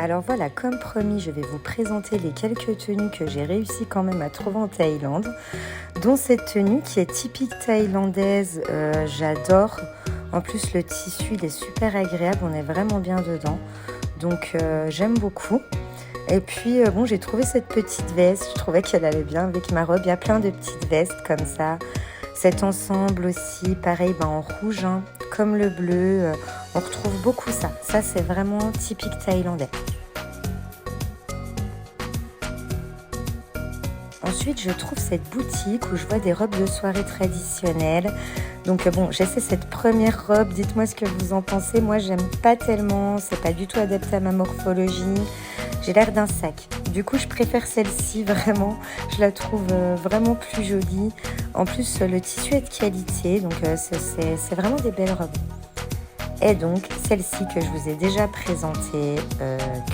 Alors voilà, comme promis, je vais vous présenter les quelques tenues que j'ai réussi quand même à trouver en Thaïlande, dont cette tenue qui est typique thaïlandaise, j'adore. En plus, le tissu, il est super agréable, on est vraiment bien dedans, donc j'aime beaucoup. Et puis, bon, j'ai trouvé cette petite veste, je trouvais qu'elle allait bien avec ma robe. Il y a plein de petites vestes comme ça. Cet ensemble aussi, pareil, en rouge, hein, comme le bleu, on retrouve beaucoup ça. Ça, c'est vraiment typique thaïlandais. Ensuite, je trouve cette boutique où je vois des robes de soirée traditionnelles. Donc bon, j'essaie cette première robe, dites-moi ce que vous en pensez. Moi, j'aime pas tellement, c'est pas du tout adapté à ma morphologie. J'ai l'air d'un sac. Du coup, je préfère celle-ci, vraiment. Je la trouve vraiment plus jolie. En plus, le tissu est de qualité, donc c'est vraiment des belles robes. Et donc, celle-ci que je vous ai déjà présentée,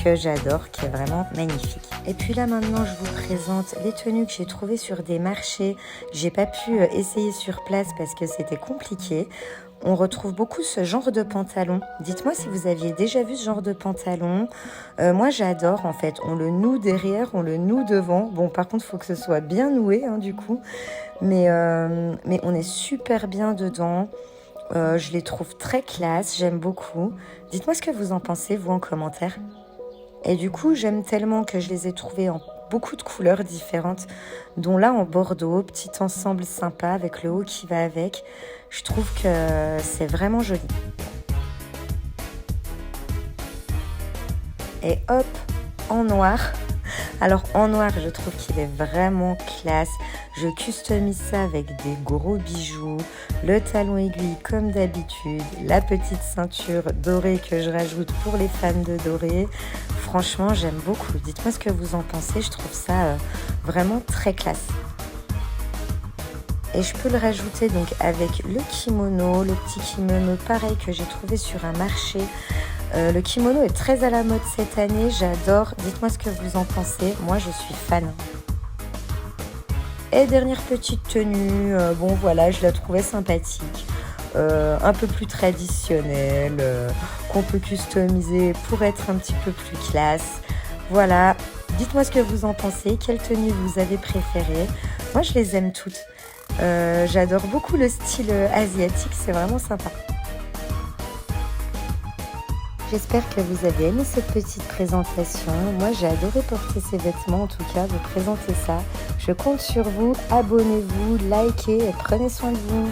que j'adore, qui est vraiment magnifique. Et puis là, maintenant, je vous présente les tenues que j'ai trouvées sur des marchés. J'ai pas pu essayer sur place parce que c'était compliqué. On retrouve beaucoup ce genre de pantalon. Dites-moi si vous aviez déjà vu ce genre de pantalon. Moi, j'adore, en fait. On le noue derrière, on le noue devant. Bon, par contre, il faut que ce soit bien noué, hein, du coup. Mais on est super bien dedans. Je les trouve très classe, j'aime beaucoup. Dites-moi ce que vous en pensez, vous, en commentaire. Et du coup, j'aime tellement que je les ai trouvés en beaucoup de couleurs différentes, dont là en bordeaux, petit ensemble sympa avec le haut qui va avec. Je trouve que c'est vraiment joli. Et hop, en noir. Alors en noir, je trouve qu'il est vraiment classe. Je customise ça avec des gros bijoux, le talon aiguille comme d'habitude, la petite ceinture dorée que je rajoute pour les fans de doré. Franchement, j'aime beaucoup. Dites-moi ce que vous en pensez, je trouve ça vraiment très classe. Et je peux le rajouter donc avec le kimono, le petit kimono pareil que j'ai trouvé sur un marché. Le kimono est très à la mode cette année, j'adore. Dites-moi ce que vous en pensez, moi je suis fan. Et dernière petite tenue, bon voilà, je la trouvais sympathique. Un peu plus traditionnelle, qu'on peut customiser pour être un petit peu plus classe. Voilà, dites-moi ce que vous en pensez, quelle tenue vous avez préférée. Moi je les aime toutes. J'adore beaucoup le style asiatique, c'est vraiment sympa. J'espère que vous avez aimé cette petite présentation. Moi, j'ai adoré porter ces vêtements, en tout cas, vous présenter ça. Je compte sur vous, abonnez-vous, likez et prenez soin de vous.